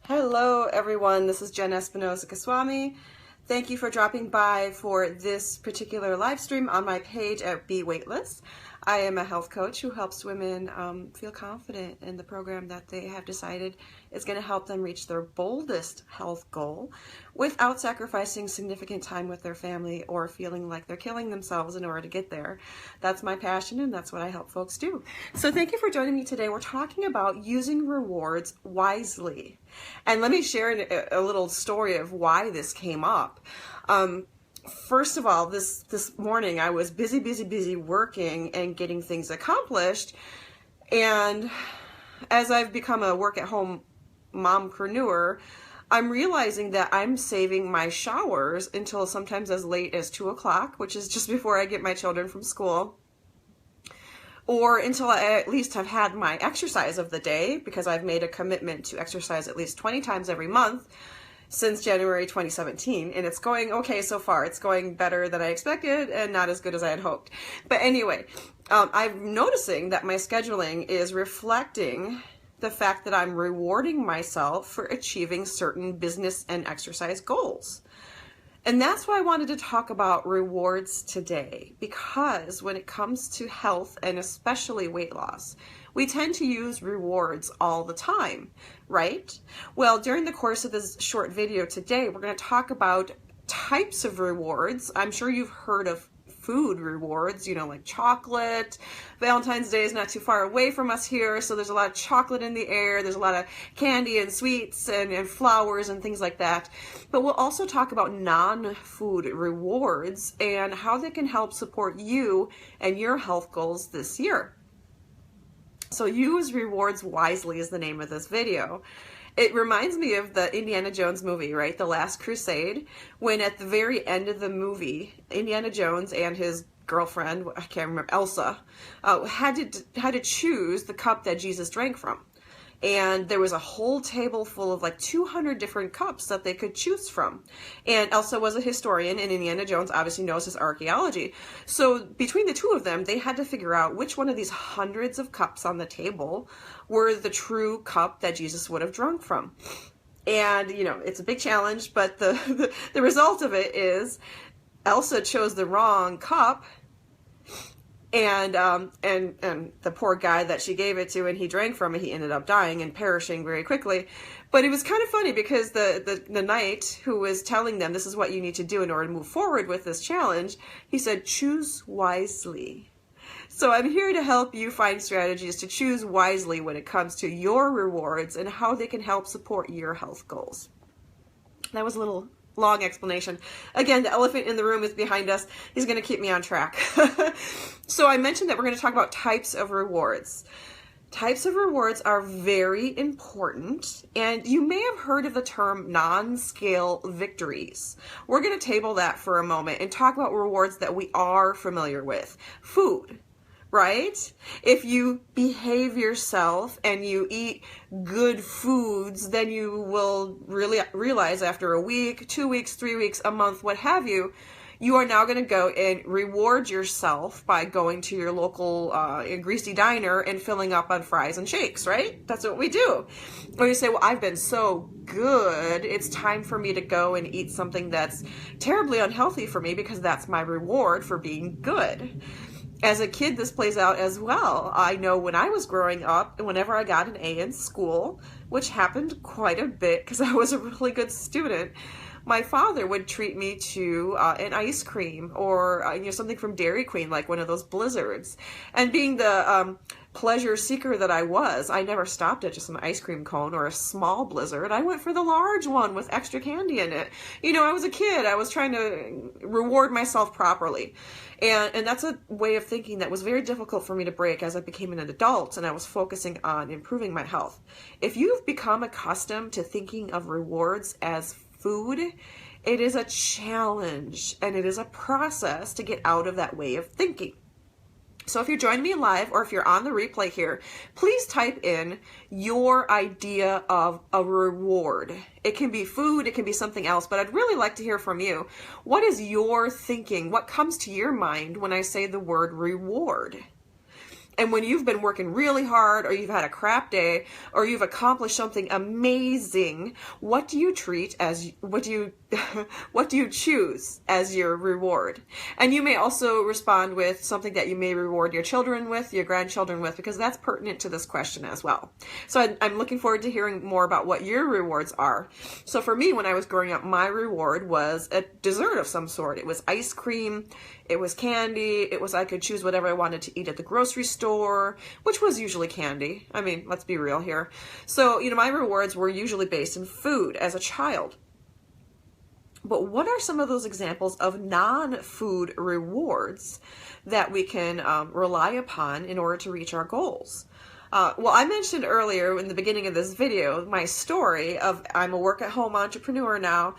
Hello everyone, this is Jenn Espinosa-Goswami. Thank you for dropping by for this particular live stream on my page at Be Weightless. I am a health coach who helps women feel confident in the program that they have decided is going to help them reach their boldest health goal without sacrificing significant time with their family or feeling like they're killing themselves in order to get there. That's my passion and that's what I help folks do. So thank you for joining me today. We're talking about using rewards wisely. And let me share a little story of why this came up. First of all, this morning I was busy working and getting things accomplished. And as I've become a work-at-home mompreneur, I'm realizing that I'm saving my showers until sometimes as late as 2 o'clock, which is just before I get my children from school, or until I at least have had my exercise of the day, because I've made a commitment to exercise at least 20 times every month since January 2017, and it's going okay so far. It's going better than I expected and not as good as I had hoped. But anyway, I'm noticing that my scheduling is reflecting the fact that I'm rewarding myself for achieving certain business and exercise goals. And that's why I wanted to talk about rewards today, because when it comes to health and especially weight loss, we tend to use rewards all the time, right? Well, during the course of this short video today, we're going to talk about types of rewards. I'm sure you've heard of food rewards, you know, like chocolate. Valentine's Day is not too far away from us here, so there's a lot of chocolate in the air. There's a lot of candy and sweets and flowers and things like that. But we'll also talk about non-food rewards and how they can help support you and your health goals this year. So use rewards wisely is the name of this video. It reminds me of the Indiana Jones movie, right? The Last Crusade, when at the very end of the movie, Indiana Jones and his girlfriend, I can't remember, Elsa, had to choose the cup that Jesus drank from. And there was a whole table full of like 200 different cups that they could choose from. And Elsa was a historian, and Indiana Jones obviously knows his archaeology. So between the two of them, they had to figure out which one of these hundreds of cups on the table were the true cup that Jesus would have drunk from. And, you know, it's a big challenge, but the result of it is Elsa chose the wrong cup. And the poor guy that she gave it to and he drank from it, he ended up dying and perishing very quickly. But it was kind of funny because the knight who was telling them this is what you need to do in order to move forward with this challenge, he said, choose wisely. So I'm here to help you find strategies to choose wisely when it comes to your rewards and how they can help support your health goals. That was a little long explanation. Again, the elephant in the room is behind us. He's going to keep me on track. So I mentioned that we're going to talk about types of rewards. Types of rewards are very important, and you may have heard of the term non-scale victories. We're going to table that for a moment and talk about rewards that we are familiar with. Food. Right? If you behave yourself and you eat good foods, then you will really realize after a week, 2 weeks, 3 weeks, a month, what have you, you are now going to go and reward yourself by going to your local greasy diner and filling up on fries and shakes, right? That's what we do. Or you say, well, I've been so good, it's time for me to go and eat something that's terribly unhealthy for me because that's my reward for being good. As a kid, this plays out as well. I know when I was growing up, whenever I got an A in school, which happened quite a bit because I was a really good student, my father would treat me to an ice cream or something from Dairy Queen, like one of those blizzards. And being the pleasure seeker that I was, I never stopped at just an ice cream cone or a small blizzard. I went for the large one with extra candy in it. You know, I was a kid. I was trying to reward myself properly. And that's a way of thinking that was very difficult for me to break as I became an adult and I was focusing on improving my health. If you've become accustomed to thinking of rewards as food, it is a challenge and it is a process to get out of that way of thinking. So if you're joining me live or if you're on the replay here, please type in your idea of a reward. It can be food, it can be something else, but I'd really like to hear from you. What is your thinking? What comes to your mind when I say the word reward? And when you've been working really hard, or you've had a crap day, or you've accomplished something amazing, what do you what do you choose as your reward? And you may also respond with something that you may reward your children with, your grandchildren with, because that's pertinent to this question as well. So I'm looking forward to hearing more about what your rewards are. So for me, when I was growing up, my reward was a dessert of some sort. It was ice cream, it was candy, it was I could choose whatever I wanted to eat at the grocery store, which was usually candy. I mean, let's be real here. So, my rewards were usually based in food as a child. But what are some of those examples of non-food rewards that we can rely upon in order to reach our goals? Well, I mentioned earlier in the beginning of this video my story of I'm a work-at-home entrepreneur now,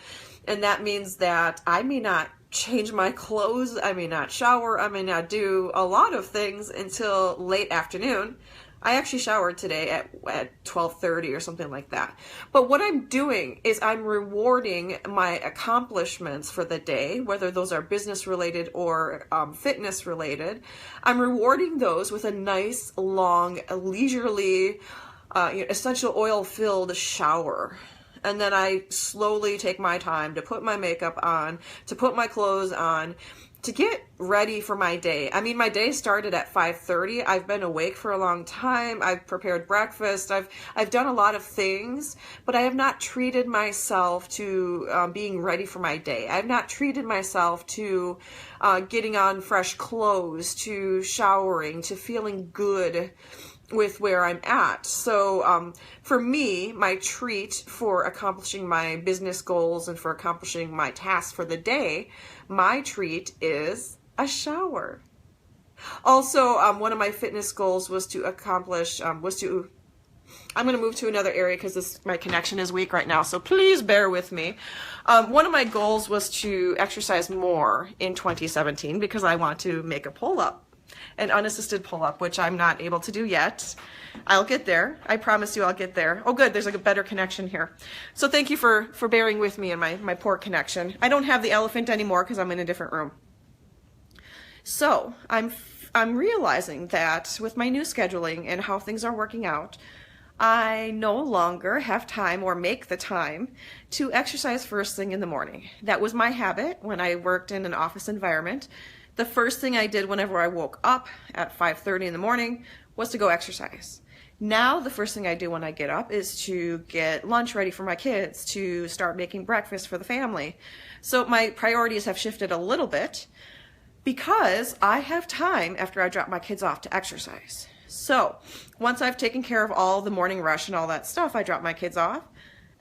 and that means that I may not change my clothes, I may not shower, I may not do a lot of things until late afternoon. I actually showered today at 12:30 or something like that. But what I'm doing is I'm rewarding my accomplishments for the day, whether those are business related or fitness related. I'm rewarding those with a nice, long, leisurely, essential oil filled shower. And then I slowly take my time to put my makeup on, to put my clothes on, to get ready for my day. I mean, my day started at 5:30. I've been awake for a long time. I've prepared breakfast. I've done a lot of things, but I have not treated myself to being ready for my day. I've not treated myself to getting on fresh clothes, to showering, to feeling good with where I'm at. So for me, my treat for accomplishing my business goals and for accomplishing my tasks for the day, my treat is a shower. Also, one of my fitness goals was to accomplish, I'm going to move to another area because my connection is weak right now, so please bear with me. One of my goals was to exercise more in 2017 because I want to make a pull-up. An unassisted pull-up, which I'm not able to do yet. I'll get there. I promise you I'll get there. Oh good, there's like a better connection here. So thank you for bearing with me in my poor connection. I don't have the elephant anymore because I'm in a different room. So I'm realizing that with my new scheduling and how things are working out, I no longer have time or make the time to exercise first thing in the morning. That was my habit when I worked in an office environment. The first thing I did whenever I woke up at 5:30 in the morning was to go exercise. Now the first thing I do when I get up is to get lunch ready for my kids, to start making breakfast for the family. So my priorities have shifted a little bit because I have time after I drop my kids off to exercise. So once I've taken care of all the morning rush and all that stuff, I drop my kids off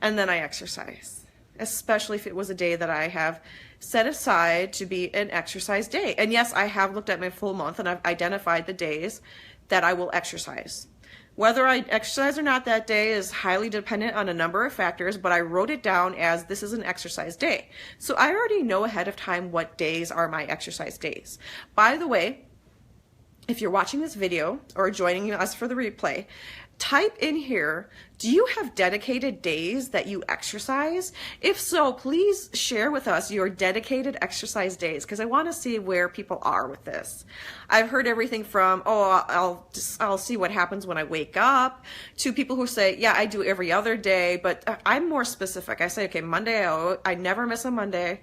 and then I exercise, especially if it was a day that I have set aside to be an exercise day. And yes, I have looked at my full month and I've identified the days that I will exercise. Whether I exercise or not that day is highly dependent on a number of factors, but I wrote it down as this is an exercise day. So I already know ahead of time what days are my exercise days. By the way, if you're watching this video or joining us for the replay, type in here, do you have dedicated days that you exercise? If so, please share with us your dedicated exercise days because I want to see where people are with this. I've heard everything from, oh, I'll see what happens when I wake up, to people who say, yeah, I do every other day, but I'm more specific. I say, okay, Monday, I never miss a Monday.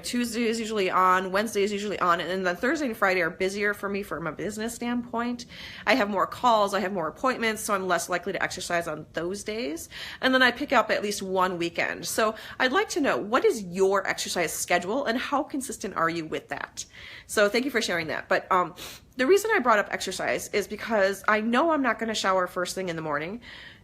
Tuesday is usually on, Wednesday is usually on, and then Thursday and Friday are busier for me from a business standpoint. I have more calls, I have more appointments, so I'm less likely to exercise on those days. And then I pick up at least one weekend. So I'd like to know, what is your exercise schedule and how consistent are you with that? So thank you for sharing that. But the reason I brought up exercise is because I know I'm not going to shower first thing in the morning,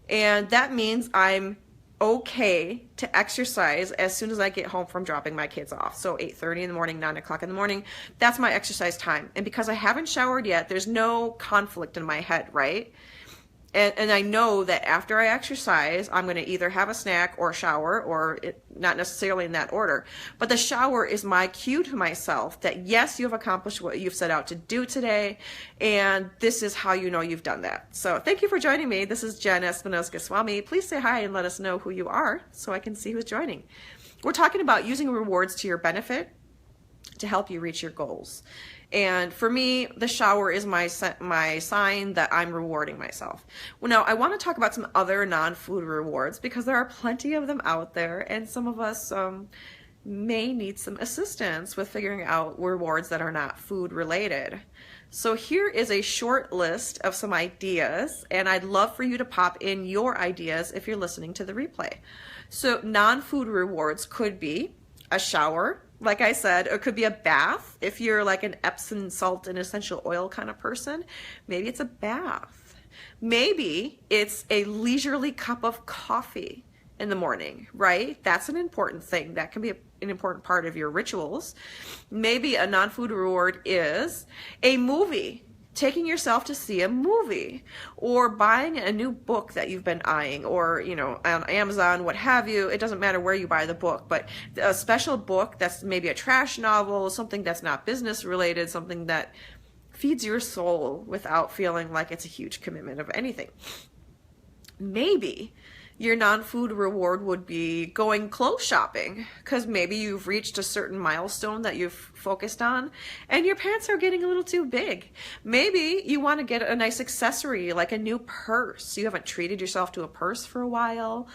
and that means I'm okay to exercise as soon as I get home from dropping my kids off. So 8:30 in the morning, 9 o'clock in the morning, that's my exercise time. And because I haven't showered yet, there's no conflict in my head, right? And I know that after I exercise, I'm going to either have a snack or shower, or not necessarily in that order. But the shower is my cue to myself that, yes, you have accomplished what you've set out to do today, and this is how you know you've done that. So thank you for joining me. This is Jenn Espinosa-Goswami. Please say hi and let us know who you are so I can see who's joining. We're talking about using rewards to your benefit to help you reach your goals. And for me, the shower is my sign that I'm rewarding myself. Well, now I want to talk about some other non-food rewards because there are plenty of them out there, and some of us may need some assistance with figuring out rewards that are not food related. So here is a short list of some ideas, and I'd love for you to pop in your ideas if you're listening to the replay. So non-food rewards could be a shower, like I said. It could be a bath. If you're like an Epsom salt and essential oil kind of person, maybe it's a bath. Maybe it's a leisurely cup of coffee in the morning, right? That's an important thing. That can be an important part of your rituals. Maybe a non-food reward is a movie, taking yourself to see a movie, or buying a new book that you've been eyeing, or, you know, on Amazon, what have you. It doesn't matter where you buy the book, but a special book that's maybe a trash novel, something that's not business related, something that feeds your soul without feeling like it's a huge commitment of anything. Maybe your non-food reward would be going clothes shopping, because maybe you've reached a certain milestone that you've focused on and your pants are getting a little too big. Maybe you want to get a nice accessory like a new purse. You haven't treated yourself to a purse for a while.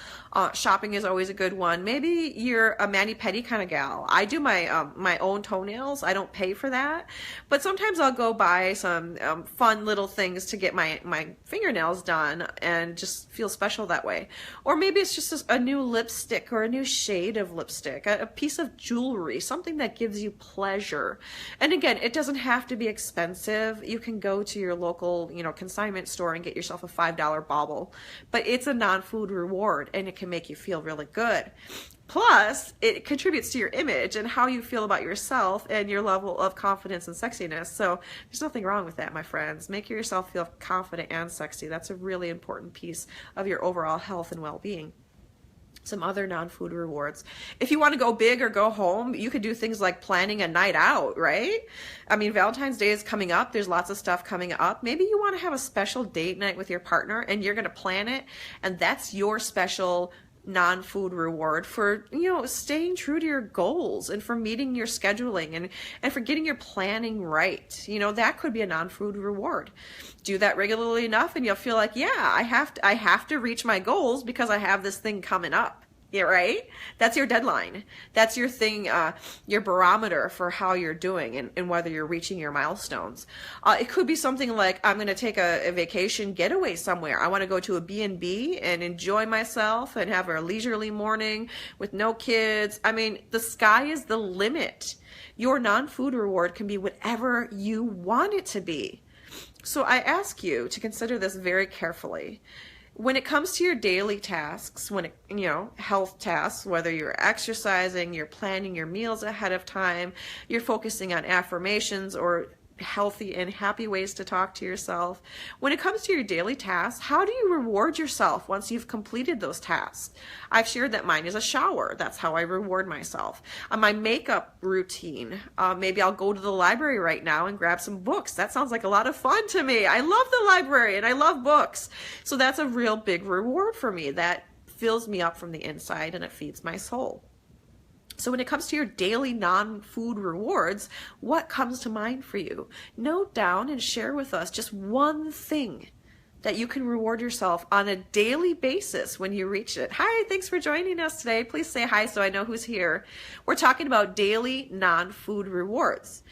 Shopping is always a good one. Maybe you're a mani-pedi kind of gal. I do my own toenails. I don't pay for that, but sometimes I'll go buy some fun little things to get my fingernails done and just feel special that way. Or maybe it's just a new lipstick or a new shade of lipstick, a piece of jewelry, something that gives you pleasure. And again, it doesn't have to be expensive. You can go to your local, you know, consignment store and get yourself a $5 bauble, but it's a non-food reward and it can make you feel really good. Plus, it contributes to your image and how you feel about yourself and your level of confidence and sexiness. So there's nothing wrong with that, my friends. Make yourself feel confident and sexy. That's a really important piece of your overall health and well-being. Some other non-food rewards. If you want to go big or go home, you could do things like planning a night out, right? I mean, Valentine's Day is coming up. There's lots of stuff coming up. Maybe you want to have a special date night with your partner and you're going to plan it, and that's your special non-food reward for, you know, staying true to your goals and for meeting your scheduling and for getting your planning right. You know, that could be a non-food reward. Do that regularly enough and you'll feel like, yeah, I have to reach my goals because I have this thing coming up. Yeah, right? That's your deadline. That's your thing, your barometer for how you're doing and whether you're reaching your milestones. It could be something like, I'm going to take a vacation getaway somewhere. I want to go to a B&B and enjoy myself and have a leisurely morning with no kids. I mean, the sky is the limit. Your non-food reward can be whatever you want it to be. So I ask you to consider this very carefully. When it comes to your daily tasks, health tasks, whether you're exercising, you're planning your meals ahead of time, you're focusing on affirmations or healthy and happy ways to talk to yourself. When it comes to your daily tasks, how do you reward yourself once you've completed those tasks? I've shared that mine is a shower. That's how I reward myself. On my makeup routine, maybe I'll go to the library right now and grab some books. That sounds like a lot of fun to me. I love the library and I love books. So that's a real big reward for me. That fills me up from the inside and it feeds my soul. So when it comes to your daily non-food rewards, what comes to mind for you? Note down and share with us just one thing that you can reward yourself on a daily basis when you reach it. Hi, thanks for joining us today. Please say hi so I know who's here. We're talking about daily non-food rewards.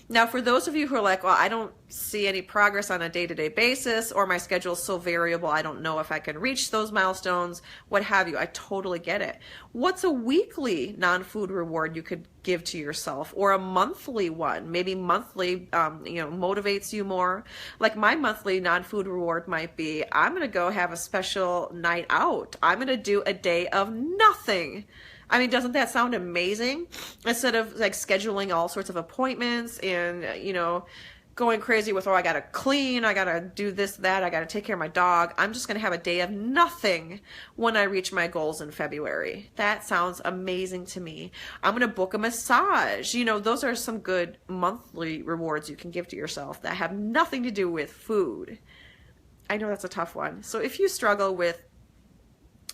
Now, for those of you who are like, well, I don't see any progress on a day-to-day basis, or my schedule is so variable, I don't know if I can reach those milestones, what have you. I totally get it. What's a weekly non-food reward you could give to yourself, or a monthly one? Maybe monthly, motivates you more. Like my monthly non-food reward might be, I'm going to go have a special night out. I'm going to do a day of nothing. I mean, doesn't that sound amazing? Instead of like scheduling all sorts of appointments and, going crazy with, oh, I got to clean, I got to do this, that, I got to take care of my dog. I'm just going to have a day of nothing when I reach my goals in February. That sounds amazing to me. I'm going to book a massage. Those are some good monthly rewards you can give to yourself that have nothing to do with food. I know that's a tough one. So if you struggle with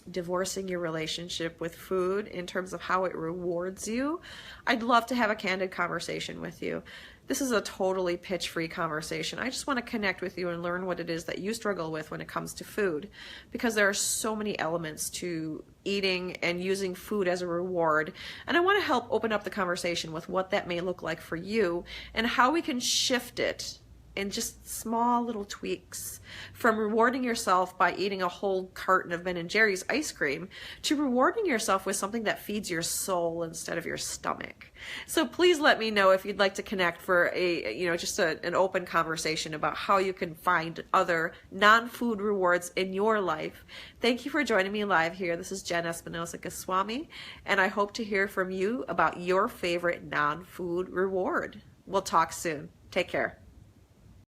divorcing your relationship with food in terms of how it rewards you, I'd love to have a candid conversation with you. This is a totally pitch-free conversation. I just want to connect with you and learn what it is that you struggle with when it comes to food, because there are so many elements to eating and using food as a reward. And I want to help open up the conversation with what that may look like for you and how we can shift it in just small little tweaks, from rewarding yourself by eating a whole carton of Ben & Jerry's ice cream to rewarding yourself with something that feeds your soul instead of your stomach. So please let me know if you'd like to connect for an open conversation about how you can find other non-food rewards in your life. Thank you for joining me live here. This is Jenn Espinosa-Goswami, and I hope to hear from you about your favorite non-food reward. We'll talk soon. Take care.